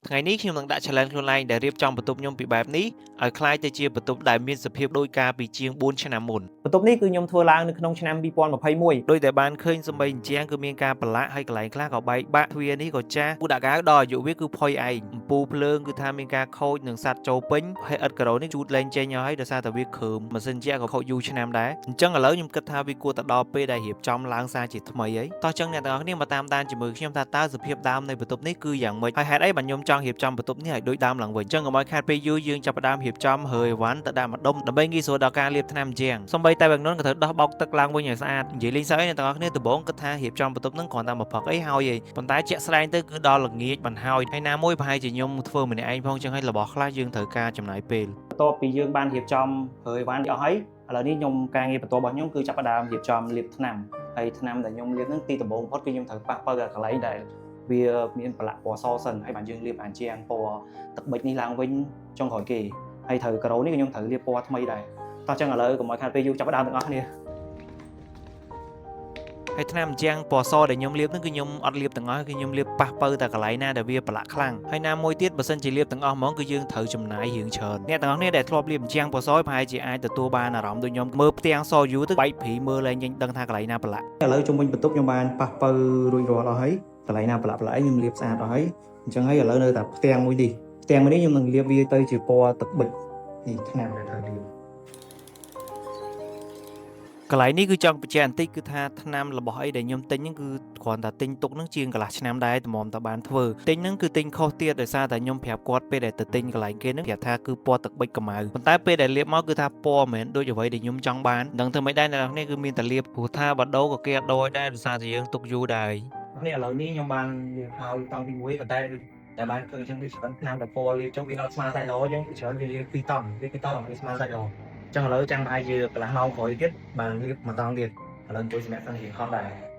ថ្ងៃនេះខ្ញុំនឹងដាក់ challenge ខ្លួនឯងដែលរៀបចំបន្ទប់ខ្ញុំពីបែបនេះឲ្យคล้ายទៅជាបន្ទប់ដែលមានសភាពដូចកាលពីជាង4ឆ្នាំមុនបន្ទប់នេះគឺខ្ញុំធ្វើឡើងនៅក្នុងឆ្នាំ2021ដោយតែបានឃើញសំបីអញ្ចឹងគឺមានការប្រឡាក់ហើយកន្លែងខ្លះក៏បែកបាក់ទ្វារនេះក៏ចាស់គូដាក់កៅដល់អាយុវាគឺផុយឯងអំពូលភ្លើងគឺថាមានការខូចនិងសัตว์ចូលពេញហើយឥដ្ឋការ៉ូនេះជូតលែងចេញហើយដោយសារតែវាគ្រើមម៉ាស៊ីនជែកក៏ខូចយូរឆ្នាំដែរអញ្ចឹងឥឡូវខ្ញុំគិតថាវាគួរទៅដល់ពេលដែលរៀបចំឡើងសារជាថ្មីហើយតោះចឹងអ្នកទាំងអស់គ្នាមកតាមដានជាមួយខ្ញុំថាតើសភាពដើមនៃបន្ទប់នេះគឺយ៉ាងម៉េចហើយហេតុអីបានខ្ញុំចង់រៀបចំបន្ទប់នេះឲ្យដូចដើមឡើងវិញអញ្ចឹងកុំឲ្យខាតពេលយូរយើងចាប់ផ្ដើមរៀបចំហើយអីវ៉ាន់ទៅដាក់ម្ដុំដើម្បីងាយស្រួលដល់ការលាបថ្នាំជែងសូម្បីតែវាំងនន់ក៏ត្រូវដោះបោកទឹកឡើងវិញឲ្យស្អាតនិយាយលេងសើចអ្នកទាំងអស់គ្នាដំបូងគិតថារៀបចំបន្ទប់នឹងគ្រាន់តែមកផឹកអីហើយឯងប៉ុន្តែជាក់ស្ដែងទៅគឺដល់ល្ងាចបានហើយហើយណាមួយប្រហែលជាខ្ញុំធ្វើម្នាក់ឯងផងចឹងហើយរបស់ខ្លះយើងត្រូវការចំណាយពេលបន្ទាប់ពីយើងបានរៀបចំហើយអីវ៉ាន់អស់ហើយឥឡូវនេះខ្ញុំការងារបន្ទាប់របស់ខ្ញុំគឺចាប់ផ្ដើមរៀបចំលាបថ្នាំហើយថ្នាំដែលខ្ញុំលាបហ្នឹងទីដំបូងបំផុតគឺខ្ញុំត្រូវប៉ះបើកកន្លែងដែលវាមានប្រឡាក់ពណ៌សសិនហើយបានយើងលាបអាជាងពណ៌ទឹកប៊ិចនេះឡើងវិញចុងក្រោយគេហើយត្រូវការ៉ូនេះខ្ញុំត្រូវលាបពណ៌ថ្មីដែរតោះចឹងឥឡូវកុំឲ្យខាតពេលយូរចាប់ផ្ដើមទាំងអស់គ្នាហើយថ្នាំជាងពណ៌សដែលខ្ញុំលាបហ្នឹងគឺខ្ញុំអត់លាបទាំងអស់គឺខ្ញុំលាបប៉ះបើតែកន្លែងណាដែលវាប្រឡាក់ខ្លាំងហើយណាមួយទៀតបើសិនជាលាបទាំងអស់ហ្មងគឺយើងត្រូវចំណាយរៀងច្រើនអ្នកទាំងអស់គ្នាដែលធ្លាប់លាបជាងពណ៌សប្រហែលជាអាចទទួលបានអារម្មណ៍ដូចខ្ញុំមើលផ្ទាំងសយូរទៅបែកព្រីមើលឡើងញញដឹងថាកន្លែងណាប្រឡាក់ឥឡូវជុំវិញបន្ទប់ខ្ញុំបានប៉ះបើរួចរាល់អស់ហើយកន្លែងណាប្រឡាក់ខ្ញុំលាបស្អាតអស់ហើយអញ្ចឹងហើយឥឡូវនៅតែផ្ទាំងមួយនេះខ្ញុំនឹងលាបវាទៅជាពណ៌ទឹកប៊ិចនេះថ្នាំដែលត្រូវលាបកន្លែងនេះគឺចង់បញ្ជាក់បន្តិចគឺថាថ្នាំរបស់អីដែលខ្ញុំទិញហ្នឹងគឺគ្រាន់តែទិញទុកហ្នឹងជាងកន្លះឆ្នាំដែរតម្រាំតែបានធ្វើទិញហ្នឹងគឺទិញខុសទៀតដោយសារតែខ្ញុំប្រាប់គាត់ពេលដែលទៅទិញកន្លែងគេហ្នឹងប្រាប់ថាគឺពណ៌ទឹកប៊ិចកម្ៅប៉ុន្តែពេលដែលលាបមកគឺថាពណ៌មិនមែនដូចអ្វីដែលខ្ញុំចង់បានដឹងធ្វើមិនដែរអ្នកនរគ្នាគឺមានតែលាបព្រោះថាបើដូរក៏គេអត់ដូរឲ្យដែរដោយសារតែយើងទុកយូរដែរនេះឥឡូវនេះខ្ញុំបានលាបហើយតាំងពី1ប៉ុន្តែតែបានឃើញចឹងវាច្រើនថ្នាំតែពណ៌លាបចុះវាអត់ស្មើសាច់ល្អចឹងច្រើនវាលាប2តង់វា2តង់វាស្មើសាច់ល្អចឹងឥឡូវចាំប្រហែលជាកន្លះម៉ោងក្រោយទៀតបានលាប1តង់ទៀតឥឡូវអង្គុយសម្រាប់សិនរៀងខំដែរ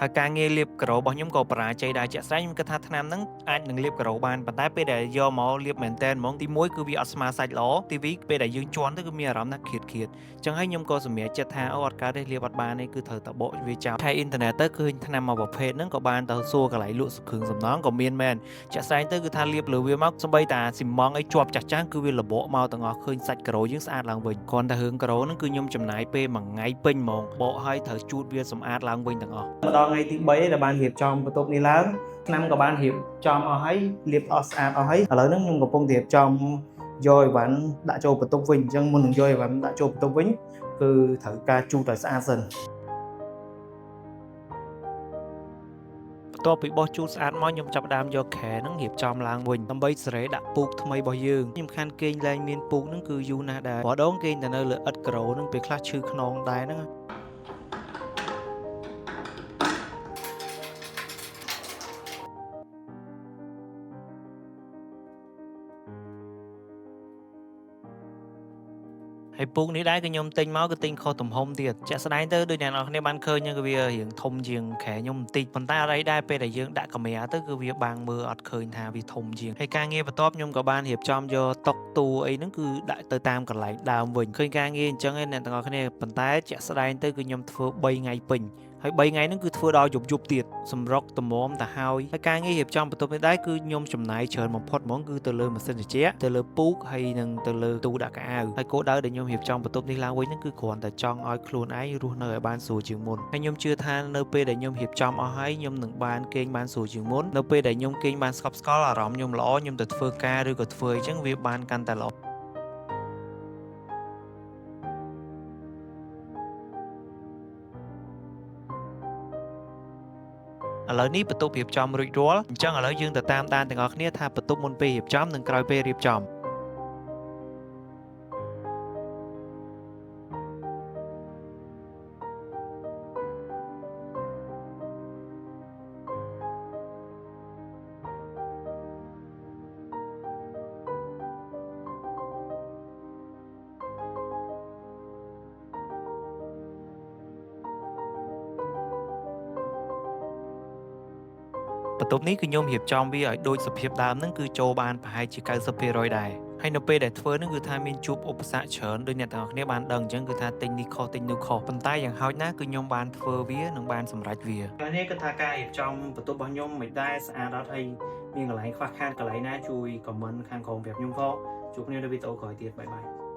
ហើយការងារលាបការ៉ូរបស់ខ្ញុំក៏បរាជ័យដែរជាក់ស្ដែងខ្ញុំគិតថាថ្នាំហ្នឹងអាចនឹងលាបការ៉ូបានប៉ុន្តែពេលដែលយកមកលាបមែនតើហ្មងទី1គឺវាអត់ស្មើសាច់ល្អទី2ពេលដែលយើងជន់ទៅគឺមានអារម្មណ៍ថាឃាតអញ្ចឹងហើយខ្ញុំក៏សម្រេចចិត្តថាអូអត់កើតទេលាបអត់បានទេគឺត្រូវតែបកវាចោលហើយអ៊ីនធឺណិតទៅឃើញថ្នាំមកប្រភេទហ្នឹងក៏បានទៅសួរកន្លែងលក់គ្រឿងសំណង់ក៏មានមែនជាក់ស្ដែងទៅគឺថាលាបលើវាមកសំបីតាស៊ីម៉ងអីជាប់ចាស់ចាស់គឺវាលបកមកទាំងអស់ឃើញសាច់ការ៉ូយើងស្អាតឡើងវិញគ្រាន់តែរឿងការ៉ូហ្នឹងគឺខ្ញុំចំណាយពេលមួយថ្ងៃពេញហ្មងបកហើយត្រូវជូតវាសម្អាតឡើងវិញទាំងអស់មកដល់ថ្ងៃទី3ដែលបានរៀបចំបន្ទប់នេះឡើងថ្នាំក៏បានរៀបចំអស់ហើយលាបអស់ស្អាតអស់ហើយឥឡូវហ្នឹងខ្ញុំកំពុងរៀបចំយកអីវ៉ាន់ដាក់ចូលបន្ទប់វិញអញ្ចឹងមុននឹងយកអីវ៉ាន់ដាក់ចូលបន្ទប់វិញគឺត្រូវការជូតឲ្យស្អាតសិនបន្ទាប់ពីបោះជូតស្អាតមកខ្ញុំចាប់ផ្ដើមយកខែហ្នឹងរៀបចំឡើងវិញដើម្បីសេរីដាក់ពូកថ្មីរបស់យើងខ្ញុំខានគេងលែងមានពូកហ្នឹងគឺយូរណាស់ដែរម្ដងគេងតែនៅលើឥដ្ឋការ៉ូហ្នឹងពេលខ្លះឈឺខ្នងដែរហ្នឹងហើយពូកនេះដែរគឺខ្ញុំទិញមកគឺទិញខុសទំហំទៀតជាក់ស្ដែងទៅដូចអ្នកនរគ្នាបានឃើញគឺវារៀងធំជាងខែខ្ញុំបន្តិចប៉ុន្តែអត់អីដែរពេលដែលយើងដាក់កាមេរ៉ាទៅគឺវាបាំងមើលអត់ឃើញថាវាធំជាងហើយការងារបន្ទាប់ខ្ញុំក៏បានរៀបចំយកតុទូអីហ្នឹងគឺដាក់ទៅតាមកន្លែងដើមវិញឃើញការងារអញ្ចឹងឯអ្នកទាំងអស់គ្នាប៉ុន្តែជាក់ស្ដែងទៅគឺខ្ញុំធ្វើ3ថ្ងៃពេញហើយ3ថ្ងៃហ្នឹងគឺធ្វើដល់យប់ទៀតសម្រុកតម្រាំទៅហើយការងាររៀបចំបន្ទប់នេះដែរគឺខ្ញុំចំណាយច្រើនបំផុតហ្មងគឺទៅលើម៉ាស៊ីនត្រជាក់ទៅលើពូកហើយនឹងទៅលើទូដាក់កៅអៅហើយគោលដៅដែលខ្ញុំរៀបចំបន្ទប់នេះឡើងវិញហ្នឹងគឺគ្រាន់តែចង់ឲ្យខ្លួនឯងរស់នៅឲ្យបានស្រួលជាងមុនហើយខ្ញុំជឿថានៅពេលដែលខ្ញុំរៀបចំអស់ហើយខ្ញុំនឹងបានគេងបានស្រួលជាងមុននៅពេលដែលខ្ញុំគេងបានស្កប់ស្កល់អារម្មណ៍ខ្ញុំល្អខ្ញុំទៅធ្វើការឬក៏ធ្វើអីចឹងវាបានកាន់តែល្អឥឡូវនេះបន្ទប់រៀបចំរួចរាល់អញ្ចឹងឥឡូវយើងទៅតាមដានទាំងអស់គ្នាថាបន្ទប់មុនពេលរៀបចំនិងក្រោយពេលរៀបចំបន្ទប់នេះគឺខ្ញុំរៀបចំវាឲ្យដូចសភាពដើមហ្នឹងគឺចូលបានប្រហែលជា90%ដែរ ហើយនៅពេលដែលធ្វើហ្នឹងគឺថាមានជួបឧបសគ្គច្រើនដូចអ្នកទាំងអស់គ្នាបានដឹងអញ្ចឹងគឺថាទិញនេះខុសទិញនោះខុសប៉ុន្តែយ៉ាងហោចណាស់គឺខ្ញុំបានធ្វើវានិងបានសម្រេចវាហើយនេះគឺថាការរៀបចំបន្ទប់របស់ខ្ញុំមិនដែរស្អាតអត់ហើយមានកន្លែងខ្វះខាតកន្លែងណាជួយ comment ខាងក្រោមប្រាប់ខ្ញុំផងជួបគ្នានៅវីដេអូក្រោយទៀតបាយបាយ